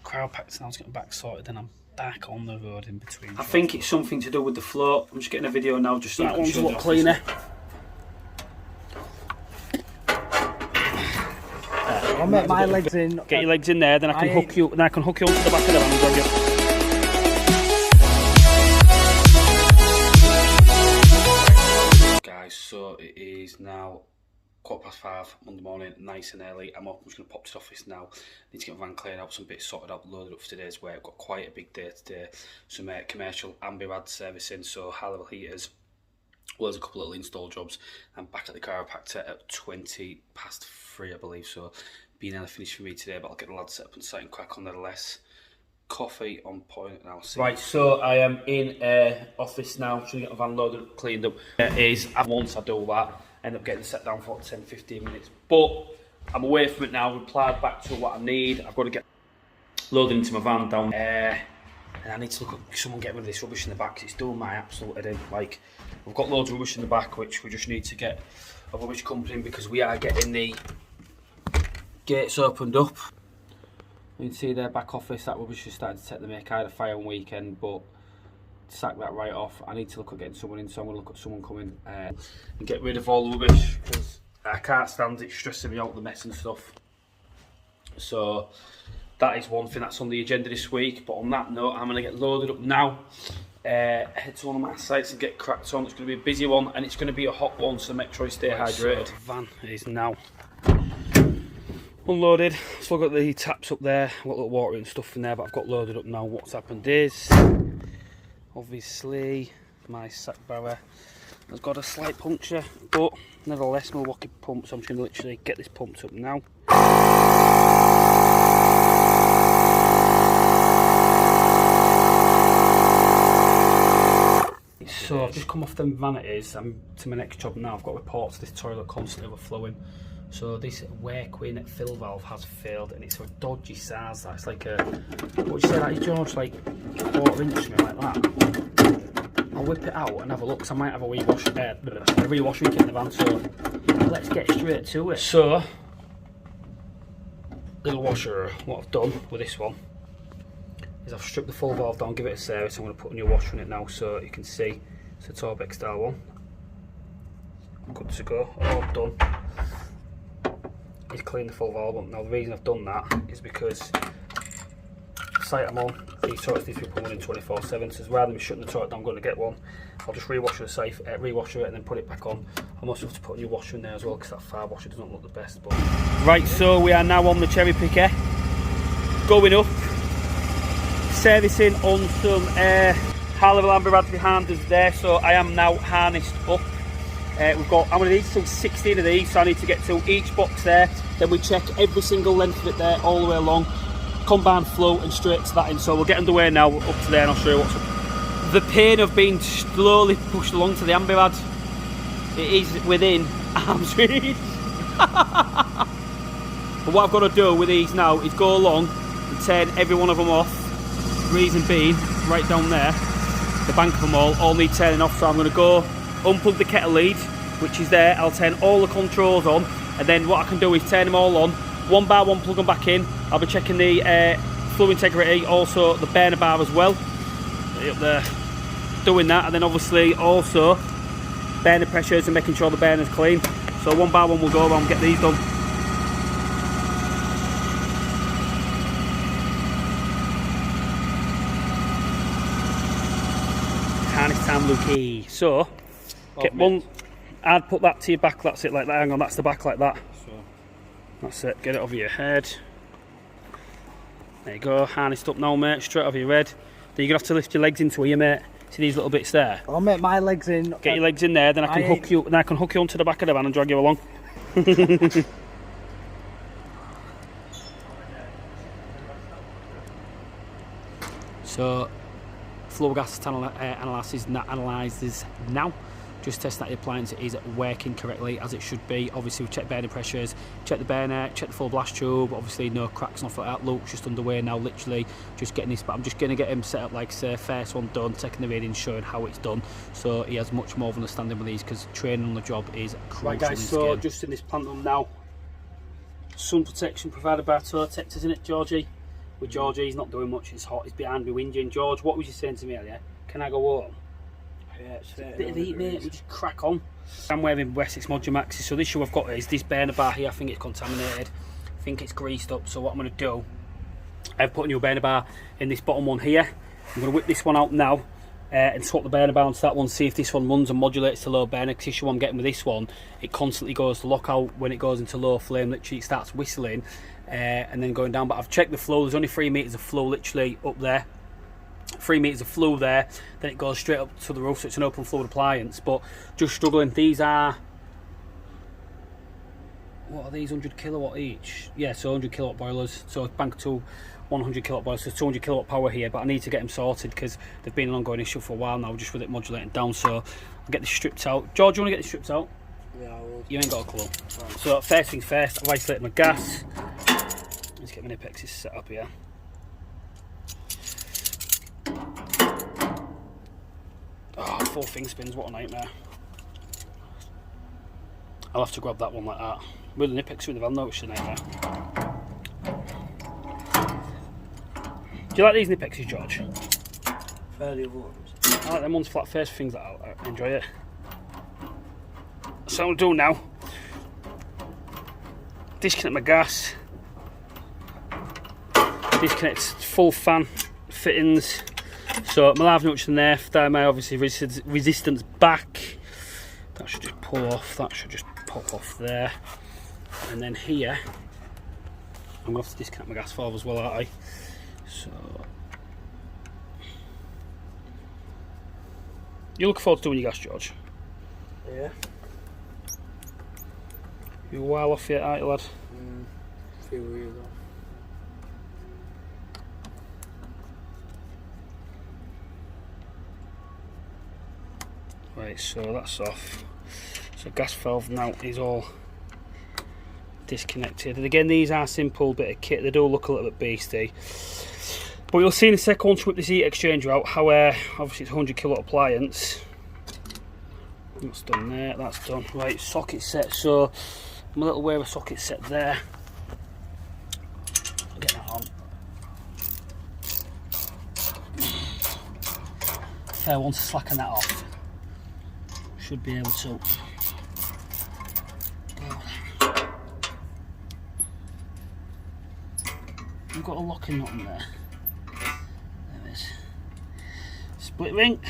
crowd packed, now it's getting back sorted, then I'm back on the road in between. I think it's something to do with the float. I'm just getting a video now, just so that one's a lot cleaner. I'll make my legs in. Get your legs in there, then I can hook you. Then I can hook you onto the back of the van and drag you. Guys, so it is now 5:15 Monday morning, nice and early. I'm up. I'm just going to pop to the office now. Need to get my van cleared out, some bits sorted out, loaded up for today's work. Got quite a big day today. Some commercial ambirad servicing, so high level heaters. Well, there's a couple of little install jobs. I'm back at the chiropractor at 3:20, I believe. So being nearly finished for me today, but I'll get the lads set up and site and crack on nevertheless. Coffee on point, and I'll see. Right, so I am in office now, trying to get my van loaded up, cleaned up. Once I do that, end up getting set down for 10-15 minutes. But I'm away from it now, replied back to what I need. I've got to get loaded into my van down there. And I need to look at someone getting rid of this rubbish in the back, 'cause it's doing my absolute head in. Like, we've got loads of rubbish in the back, which we just need to get a rubbish company in, because we are getting the gates opened up. You can see their back office, that rubbish is starting to take the mick. I had a fire on weekend, but sack that right off. I need to look at getting someone in, so I'm going to look at someone coming and get rid of all the rubbish, because I can't stand it stressing me out, the mess and stuff. So that is one thing that's on the agenda this week. But on that note, I'm going to get loaded up now, head to one of my sites and get cracked on. It's going to be a busy one, and it's going to be a hot one, so make sure you stay hydrated. So van is now unloaded. Still got the taps up there, got a little water and stuff in there, but I've got loaded up now. What's happened is, obviously, my sack barrier has got a slight puncture, but nevertheless, Milwaukee pump, so I'm just going to literally get this pumped up now. So I've just come off them Vanitys. I'm to my next job now. I've got reports of this toilet constantly overflowing. So this Wakewind fill valve has failed, and it's a dodgy size. That's like a, what would you say that is, George? Like 1/4 inch, something like that. I'll whip it out and have a look, because I might have a rewashing kit in the van. So let's get straight to it. So, little washer. What I've done with this one is I've stripped the full valve down, give it a service. I'm going to put a new washer in it now, so you can see it's a Torbeck style one. Good to go. All I've done is clean the full valve up. Now the reason I've done that is because the site I'm on, these toilets need to be put in 24/7, so rather than me shutting the toilet down, I'm going to get one. I'll just rewasher the safe, rewasher it, and then put it back on. I'm also have to put a new washer in there as well, because that fire washer doesn't look the best. But right, so we are now on the cherry picker, going up, servicing on some high level ambirad behind us there. So I am now harnessed up. We've got, I'm going to need till 16 of these, so I need to get to each box there. Then we check every single length of it there, all the way along, combine flow and straight to that in. So we'll get underway now, up to there, and I'll show you what's up. The pain of being slowly pushed along to the ambirad, it is within arm's reach. But what I've got to do with these now is go along and turn every one of them off. Reason being, right down there, the bank of them all need turning off. So I'm going to go unplug the kettle lead, which is there. I'll turn all the controls on, and then what I can do is turn them all on, one by one, plug them back in. I'll be checking the flow integrity, also the burner bar as well, up there, doing that, and then obviously also burner pressures and making sure the burner's clean. So one by one we'll go around and get these done. Harness time, Lukey. So get one, I'd put that to your back, that's it, like that. Hang on, that's the back like that. So that's it, get it over your head. There you go, harnessed up now, mate, straight over your head. Then you're going to have to lift your legs into here, mate. See these little bits there? I'll make my legs in. Get your legs in there, then I can hook you. Then I can hook you onto the back of the van and drag you along. So, flow gas analyzes now. Just test that the appliance is working correctly as it should be. Obviously we check burner pressures, check the burner, check the full blast tube. Obviously no cracks, nothing like that. Luke's just underway now, literally just getting this, but I'm just going to get him set up, like say, first one done, taking the reading, showing how it's done, so he has much more of an understanding with these, because training on the job is crucial. Right guys, so just in this plant room now, sun protection provided by Tortex, isn't it, Georgie? with George. He's not doing much, it's hot, he's behind me whinging. George, what was you saying to me earlier? Can I go home? Yeah, it's Bit of heat, mate, we just crack on. I'm wearing Wessex Modular Maxes, so this issue I've got is this burner bar here. I think it's contaminated, I think it's greased up, so what I'm going to do, I've put a new burner bar in this bottom one here. I'm going to whip this one out now and swap the burner bar onto that one, see if this one runs and modulates to low burner, because the issue I'm getting with this one, it constantly goes to lockout when it goes into low flame, literally it starts whistling and then going down. But I've checked the flow, there's only 3 metres of flow literally up there. 3 metres of flow there, then it goes straight up to the roof, so it's an open fluid appliance. But just struggling. These are, what are these, 100 kilowatt each? Yeah, so 100 kilowatt boilers, so bank to 100 kilowatt boilers, so 200 kilowatt power here. But I need to get them sorted because they've been an ongoing issue for a while now, just with it modulating down. So I'll get this stripped out. George, you want to get this stripped out? Yeah, I will. You ain't got a clue. Right. So first things first, I've isolated my gas. Let's get my nipexes set up here. Oh, 4 finger spins, what a nightmare. I'll have to grab that one like that. With the nipex in the van though, which is a nightmare. Do you like these nipexes, George? Fairly ones. I like them ones flat face things like that. I enjoy it. So I'm going to do now, disconnect my gas, disconnect full fan fittings. So my live junction there, dial my obviously resistance back. That should just pull off, that should just pop off there. And then here, I'm going to have to disconnect my gas valve as well, aren't I? So, you looking forward to doing your gas, George? Yeah. You're a while off yet, aren't you, lad? A few years off. Right, so that's off. So gas valve now is all disconnected. And again, these are simple bit of kit. They do look a little bit beastie. But you'll see in a second once we whip this heat exchanger out how obviously it's a 100 kilowatt appliance. That's done there, that's done. Right, socket set. So I'm a little aware of a socket set there. Get that on. Fair one to slacken that off. Should be able to. I've got a locking nut in there. There it is. Split ring.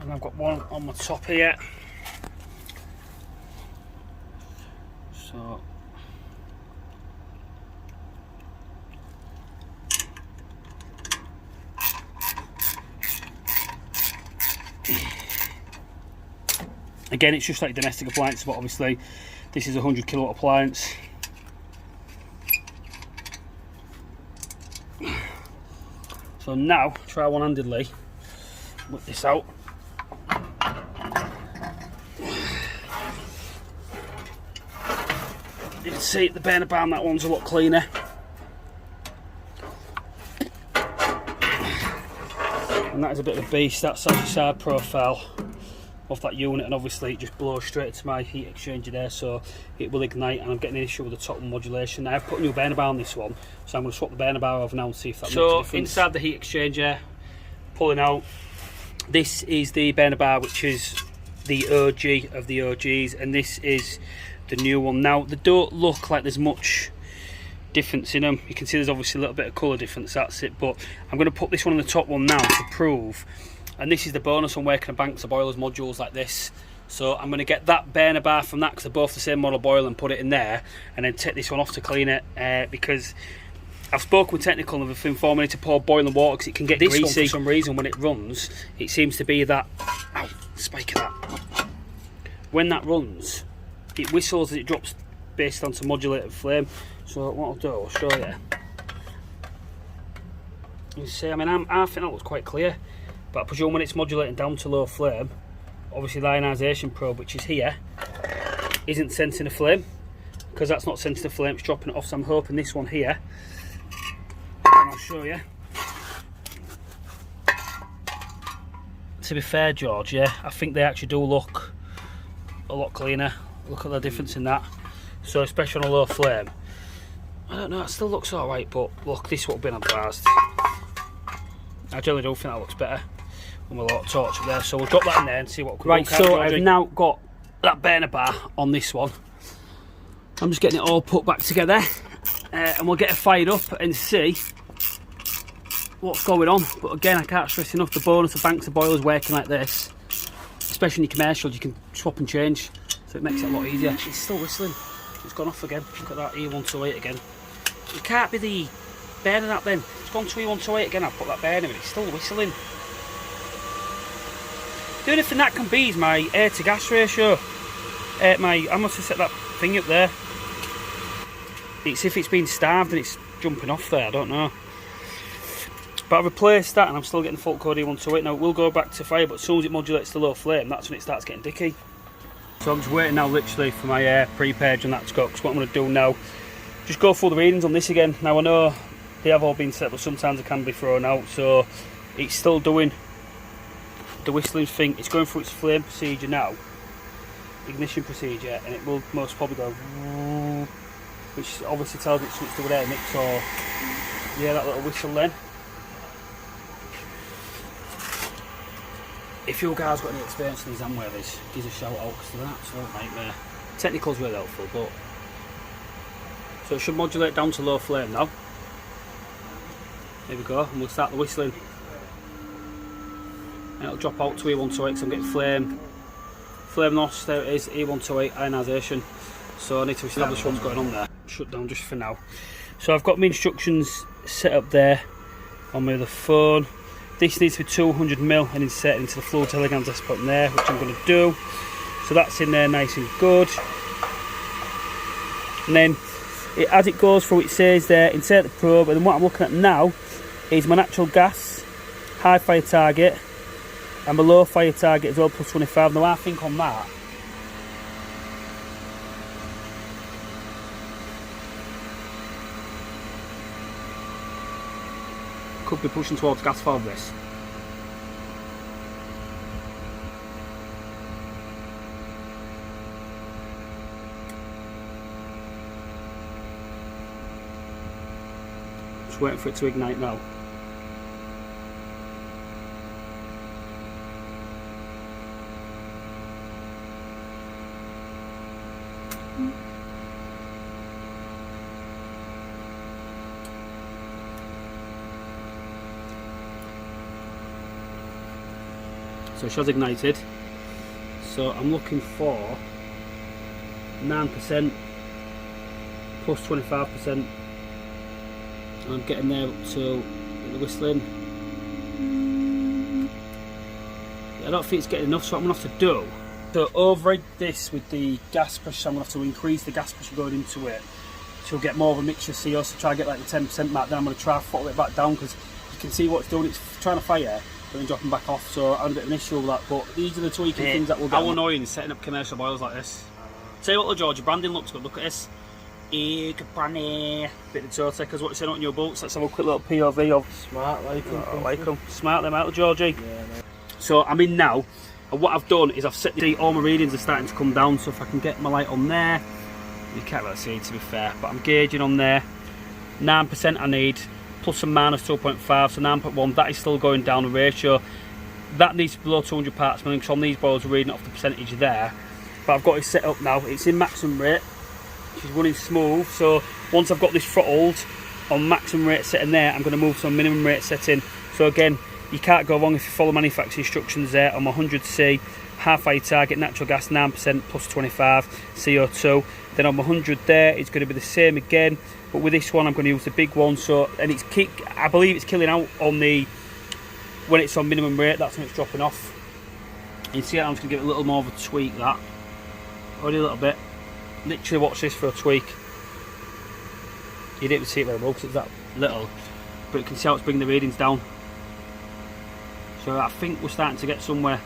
And I've got one on my top here. So again, it's just like domestic appliance, but obviously this is a 100 kilowatt appliance. So now, try one-handedly whip this out. You can see the burner bar on that one's a lot cleaner. And that is a bit of a beast. That's actually side profile of that unit, and obviously it just blows straight to my heat exchanger there, so it will ignite. And I'm getting an issue with the top one modulation. Now I've put a new burner bar on this one, so I'm going to swap the burner bar over now and see if that makes a difference. So inside the heat exchanger, pulling out, this is the burner bar which is the OG of the OGs, and this is the new one. Now they don't look like there's much difference in them. You can see there's obviously a little bit of colour difference, that's it, but I'm going to put this one on the top one now to prove. And this is the bonus on working a banks of boilers modules like this. So I'm going to get that burner bar from that, because they're both the same model boiler, and put it in there, and then take this one off to clean it, because I've spoken with technical and they've informed me to pour boiling water because it can get greasy. One, for some reason, when it runs, it seems to be that, ow, spike of that. When that runs, it whistles as it drops based onto modulated flame. So what I'll do, I'll show you. You see, I mean, I think that looks quite clear. But I presume when it's modulating down to low flame, obviously the ionisation probe, which is here, isn't sensing a flame, because that's not sensing a flame, it's dropping it off. So I'm hoping this one here, and I'll show you. To be fair, George, yeah, I think they actually do look a lot cleaner. Look at the difference in that. So especially on a low flame, I don't know, it still looks alright, but look, this would have been advised. I generally do think that looks better with my little torch up there, so we'll drop that in there and see what we can do. Right, so I've now got that burner bar on this one. I'm just getting it all put back together, and we'll get it fired up and see what's going on. But again, I can't stress enough the bonus of banks of boilers working like this, especially in your commercials. You can swap and change, so it makes it a lot easier. It's still whistling. It's gone off again. Look at that E128 again. It can't be the burner that then. It's gone to E128 again. I've put that burner in. It's still whistling. The only thing that can be is my air to gas ratio. I must have set that thing up there. It's if it's been starved and it's jumping off there. I don't know. But I've replaced that and I'm still getting the full code E128. Now it will go back to fire, but as soon as it modulates to low flame, that's when it starts getting dicky. So I'm just waiting now literally for my pre-page on that to go, because what I'm going to do now, just go through the readings on this again. Now I know they have all been set, but sometimes they can be thrown out, so it's still doing the whistling thing. It's going through its flame procedure now, ignition procedure, and it will most probably go, which obviously tells it to switch to an air mix, or yeah, that little whistle then. If you guys got any experience in these Amwares, give us a shout out, because they're an absolute nightmare. Technical's really helpful, but so it should modulate down to low flame now. There we go, and we'll start the whistling. And it'll drop out to E128 because I'm getting flame loss. There it is, E128 ionisation. So I need to establish what's going on there. Shut down just for now. So I've got my instructions set up there on my other phone. This needs to be 200ml and inserted into the fluid elegans I put in there, which I'm going to do. So that's in there nice and good. And then as it goes through, it says there, insert the probe, and then what I'm looking at now is my natural gas, high fire target, and my low fire target as well, plus 25. Now I think on that, could be pushing towards gas valve this. Just waiting for it to ignite now. So it has ignited. So I'm looking for 9% plus 25%. And I'm getting there up to the whistling. I don't think it's getting enough, so what I'm going to have to do, to override this with the gas pressure, I'm going to have to increase the gas pressure going into it to get more of a mixture CO, so try to get like the 10% mark. Then I'm going to try to throttle it back down, because you can see what it's doing, it's trying to fire but then dropping back off, so I had a bit of an issue with that. But these are the tweaking things that will get. How annoying is setting up commercial boilers like this. Tell you what, George, your branding looks good. Look at this. Bit of toe takers, what you saying on your bolts. Let's have a quick little POV of. Smart, like them. I like them. Smart them out, Georgie. Yeah, mate. So I'm in now, and what I've done is I've set the all my readings are starting to come down. So if I can get my light on there, you can't really see it to be fair, but I'm gauging on there. 9% I need, plus and minus 2.5, so 9.1. That is still going down the ratio. That needs to be below 200 parts per million, because on these boilers we're reading off the percentage there. But I've got it set up now. It's in maximum rate. She's running smooth. So once I've got this throttled on maximum rate setting there, I'm going to move to a minimum rate setting. So again, you can't go wrong if you follow manufacturer instructions there. On my 100C, half fire target, natural gas 9% plus 25 CO2. Then on my 100 there, it's going to be the same again. But with this one, I'm going to use the big one. So, and it's I believe it's killing out on the, when it's on minimum rate, that's when it's dropping off. You can see I'm just going to give it a little more of a tweak, that. Only a little bit. Literally watch this for a tweak. You didn't see it very well because it's that little. But you can see how it's bringing the readings down. So I think we're starting to get somewhere.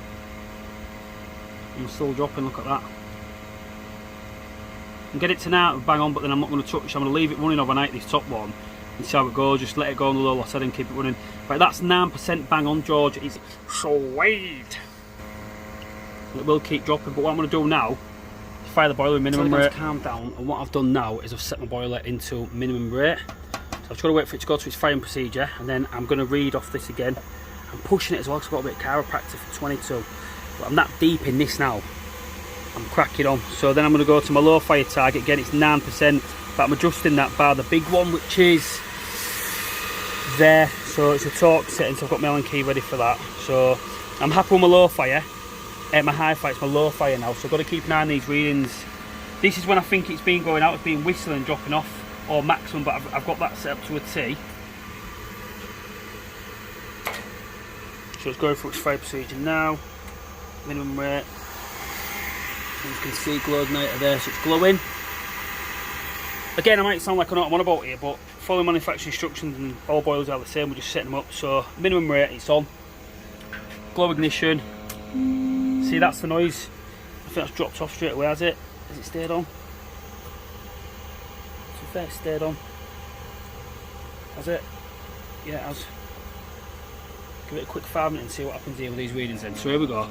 And we're still dropping, look at that. And get it tonight, bang on, but then I'm not going to touch. I'm going to leave it running overnight, this top one, and see how it goes. Just let it go on the low setting and keep it running. Right, that's 9% bang on, George. It's sweet. It will keep dropping, but what I'm going to do now, fire the boiler with minimum rate. Calmed down, and what I've done now is I've set my boiler into minimum rate. So I've got to wait for it to go to its firing procedure, and then I'm going to read off this again. I'm pushing it as well because I've got a bit of chiropractor for 22. But I'm that deep in this now. I'm cracking on. So then I'm going to go to my low fire target. Again, it's 9%, but I'm adjusting that by the big one, which is there. So it's a torque setting, so I've got my Allen key ready for that. So I'm happy with my low fire. My high fire, it's my low fire now, so I've got to keep an eye on these readings. This is when I think it's been going out, it's been whistling and dropping off, or maximum, but I've got that set up to a T. So it's going through its fire procedure now. Minimum rate. So you can see glow igniter there, so it's glowing. Again, I might sound like I know what I'm on about here, but following manufacturing instructions and all boilers are the same, we're just setting them up. So minimum rate, it's on. Glow ignition. See, that's the noise. I think that's dropped off straight away, has it? Has it stayed on? To be fair, it's stayed on. Has it? Yeah, it has. Give it a quick 5 minutes and see what happens here with these readings then. So here we go.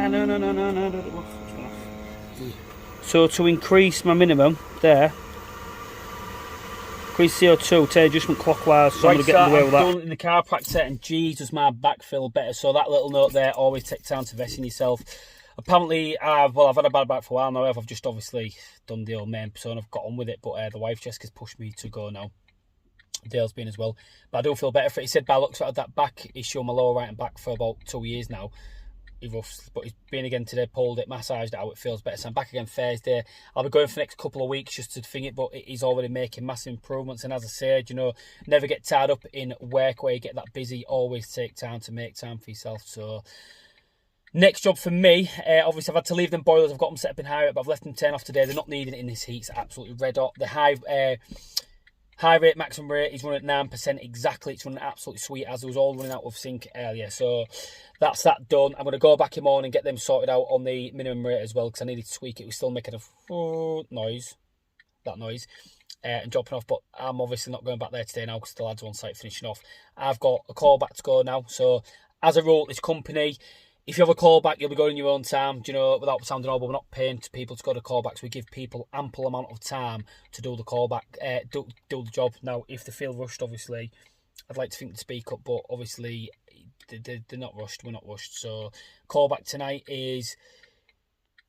No, what's gone off? So to increase my minimum there, increase CO2, take adjustment clockwise, so I'm going to get in the way with that. Done in the chiropractor, and Jesus, my back feel better. So that little note there, always take time to invest in yourself. Apparently, I've had a bad back for a while now. I've just obviously done the old main persona, I've got on with it, but the wife Jessica's pushed me to go now. Dale's been as well, but I do feel better for it. He said by looks at that back issue on my lower right and back for about 2 years now. But he's been again today, pulled it, massaged it out, it feels better. So I'm back again Thursday. I'll be going for the next couple of weeks just to thing it, but he's already making massive improvements. And as I said, you know, never get tied up in work where you get that busy. Always take time to make time for yourself. So next job for me, obviously I've had to leave them boilers. I've got them set up in high rate, but I've left them turn off today. They're not needing it in this heat. It's absolutely red hot. The high rate, maximum rate, is running at 9% exactly. It's running absolutely sweet, as it was all running out of sync earlier. So that's that done. I'm going to go back in the morning and get them sorted out on the minimum rate as well, because I needed to tweak it. It was still making a noise, and dropping off. But I'm obviously not going back there today now because the lads are on site finishing off. I've got a call back to go now. So as a rule, this company, if you have a callback, you'll be going in your own time, you know, without sounding all, but we're not paying to people to go to callbacks. We give people ample amount of time to do the callback, do the job. Now, if they feel rushed, obviously, I'd like to think to speak up, but obviously, they're not rushed. We're not rushed. So, callback tonight is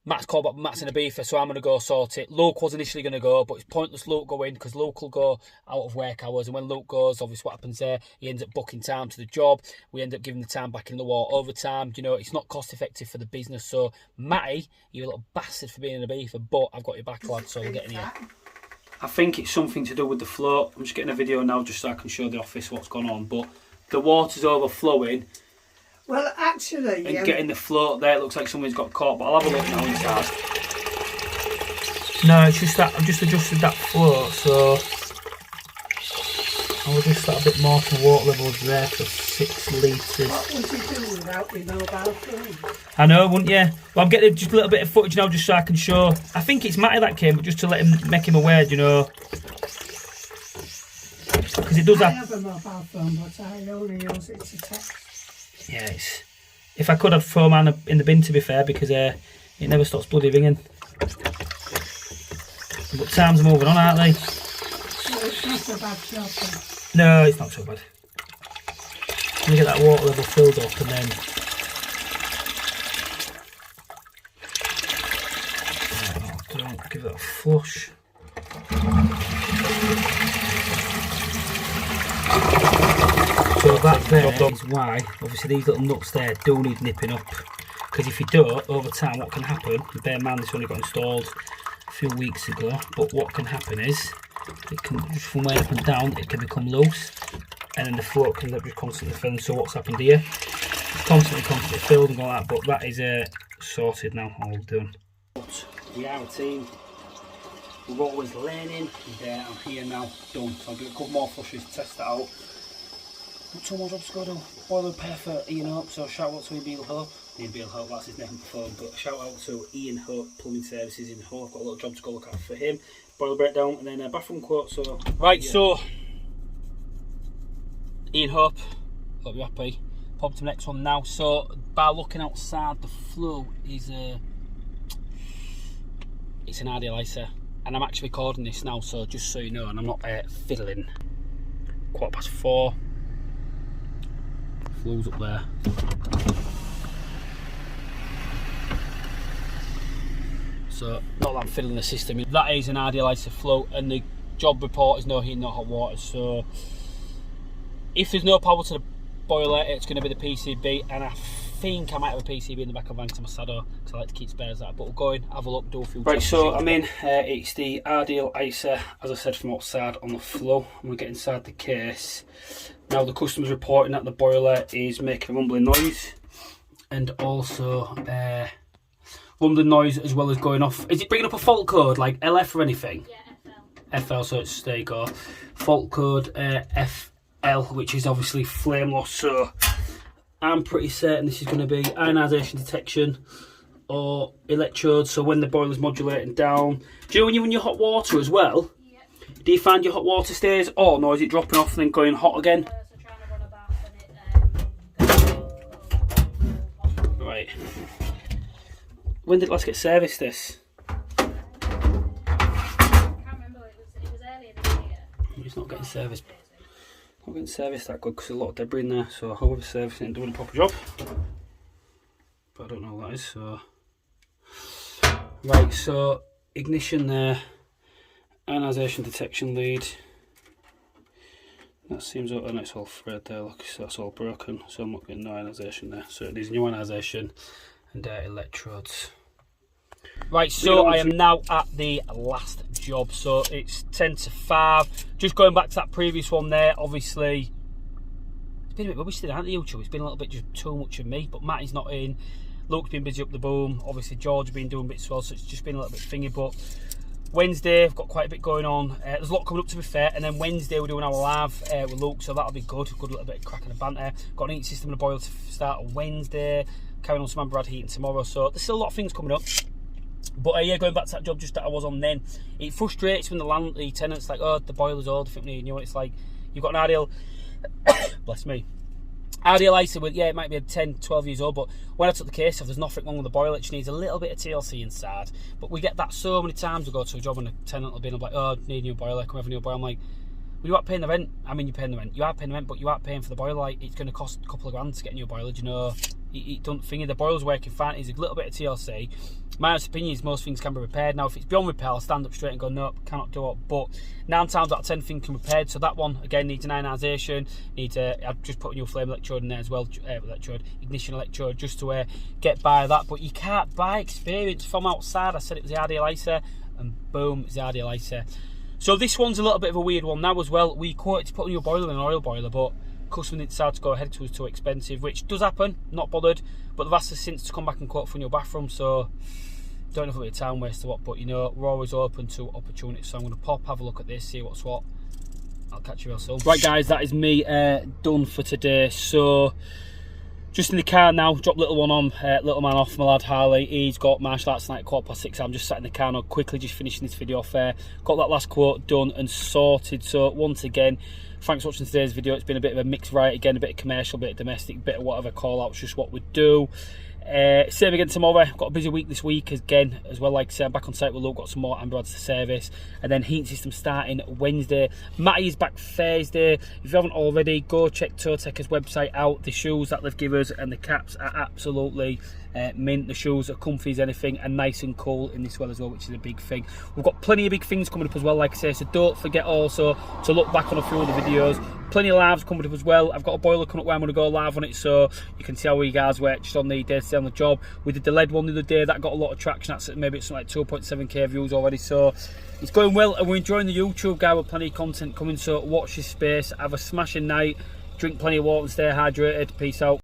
Matt's callback, Matt's in a beefer, so I'm going to go sort it. Luke was initially going to go, but it's pointless Luke going because Luke will go out of work hours, and when Luke goes, obviously what happens there, he ends up booking time to the job. We end up giving the time back in the war overtime. You know, it's not cost effective for the business. So, Matty, you're a little bastard for being in a beefer, but I've got your back, lad, so we'll get in here. I think it's something to do with the float. I'm just getting a video now just so I can show the office what's gone on, but the water's overflowing. Well, actually... And getting the float there, it looks like somebody's got caught, but I'll have a look now inside. No, it's just that I've just adjusted that float, so I'll adjust that a bit more to water levels there for 6 litres. What would you do without your mobile phone? I know, wouldn't you? Well, I'm getting just a little bit of footage now just so I can show. I think it's Matty that came, but just to let him, make him aware, you know. Because it does I have a mobile phone, but I only use it to text. Yeah, it's, if I could, I'd throw mine in the bin, to be fair, because it never stops bloody ringing. But time's moving on, aren't they? So it's not a bad job then? No, it's not so bad. I'm going to get that water level filled up and then... Don't give it a flush. So that there is why, obviously these little nuts there do need nipping up. Because if you don't, over time what can happen, bear in mind this only got installed a few weeks ago, but what can happen is, it can just from way up and down, it can become loose, and then the float can just constantly fill. So what's happened here, it's constantly filled and all that, but that is sorted now, all done. But we are a team. We're always learning, and I'm here now, done. So I'll do a couple more flushes to test that out. But two more jobs to go do. Boiler repair for Ian Hope, so shout out to Ian Hope. Ian Beale Hope, that's his name on the phone, but shout out to Ian Hope Plumbing Services in Hope. I've got a little job to go look at for him. Boiler breakdown and then a bathroom quote, so... Right, yeah. So... Ian Hope, hope you're happy. pop to the next one now. So by looking outside, the flow is it's an idealizer, and I'm actually recording this now, so just so you know, and I'm not fiddling. 4:15. Flow's up there. So not that I'm fiddling the system. That is an idealizer flow, and the job report is no heat, no hot water. So if there's no power to the boiler, it's going to be the PCB, and I think I might have a PCB in the back of Vanitys Masado because I like to keep spares out. But we'll go in, have a look, do a few. Right, so I'm in. It's the idealizer, as I said, from outside on the flow. I'm going to get inside the case. Now the customer's reporting that the boiler is making a rumbling noise, and also rumbling noise as well as going off. Is it bringing up a fault code like LF or anything? Yeah, FL. So it's, there you go. Fault code FL, which is obviously flame loss. So I'm pretty certain this is going to be ionisation detection or electrodes. So when the boiler's modulating down, do you know when you run your hot water as well? Yeah. Do you find your hot water stays on, or is it dropping off and then going hot again? So trying to run a bath and it Right. When did it last get serviced, this? I can't remember, it was earlier this year. It's not getting serviced. Not getting serviced that good because there's a lot of debris in there, so whoever's servicing it and doing a proper job. But I don't know what that is, so. Right, so ignition there, ionisation detection lead. That seems, and it's all thread there, look, so that's all broken, so I'm not getting no ionisation there. So it needs new ionisation and electrodes. Right, so I am now at the last job, so it's 10 to 5. Just going back to that previous one there, obviously, it's been a bit rubbish today, hasn't it, YouTube? It's been a little bit just too much of me, but Matty's not in. Luke's been busy up the boom. Obviously, George has been doing bits as well, so it's just been a little bit thingy, but Wednesday, I've got quite a bit going on. There's a lot coming up, to be fair, and then Wednesday we're doing our live with Luke, so that'll be good. Good little bit of cracking the banter. Got an heating system and a boiler to start on Wednesday. Carrying on some Amberad heating tomorrow, so there's still a lot of things coming up. But yeah, going back to that job just that I was on then, it frustrates when the tenant's like, oh, the boiler's old, I think we need a new one. It's like, you've got an ideal, bless me, idealizer with, yeah, it might be 10, 12 years old, but when I took the case off, there's nothing wrong with the boiler, it just needs a little bit of TLC inside. But we get that so many times. We go to a job and a tenant will be like, oh, need a new boiler, can we have a new boiler? I'm like, well, you aren't paying the rent. I mean, you're paying the rent. You are paying the rent, but you aren't paying for the boiler. Like, it's going to cost a couple of grand to get a new boiler. Do you know? It don't think the boiler's working fine. It's a little bit of TLC. My honest opinion is most things can be repaired. Now, if it's beyond repair, I'll stand up straight and go, no, cannot do it. But 9 times out of 10 things can be repaired. So that one, again, needs an ionisation. I've just put a new flame electrode in there as well, ignition electrode, just to get by that. But you can't buy experience from outside. I said it was the idealizer, and boom, it's the idealizer. So this one's a little bit of a weird one now as well. We quoted to put a new boiler in an oil boiler, but customer decided to go ahead because it was too expensive, which does happen, not bothered. But they've asked us since to come back and quote for a new bathroom, so don't know if it'll be a time waste or what, but you know, we're always open to opportunities. So I'm going to pop, have a look at this, see what's what. I'll catch you real soon. Right guys, that is me done for today. So just in the car now, drop little one on, little man off, my lad Harley. He's got martial arts tonight at 6:15. I'm just sat in the car now, quickly just finishing this video off. Got that last quote done and sorted. So once again, thanks for watching today's video. It's been a bit of a mixed riot again, a bit of commercial, a bit of domestic, a bit of whatever call outs, just what we do. Same again tomorrow. Got a busy week this week again as well. Like I say, I'm back on site with Luke, got some more Amberads to service, and then heating system starting Wednesday. Matty is back Thursday. If you haven't already, go check Toteca's website out. The shoes that they've given us and the caps are absolutely mint. The shoes are comfy as anything and nice and cool in this well as well, which is a big thing. We've got plenty of big things coming up as well, like I say, so don't forget also to look back on a few of the videos. Plenty of lives coming up as well. I've got a boiler coming up where I'm going to go live on it, so you can see how you guys work just on the day to day on the job. We did the lead one the other day, that got a lot of traction. That's maybe it's something like 2.7k views already, so it's going well and we're enjoying the YouTube guy with plenty of content coming, so watch this space. Have a smashing night, drink plenty of water and stay hydrated. Peace out.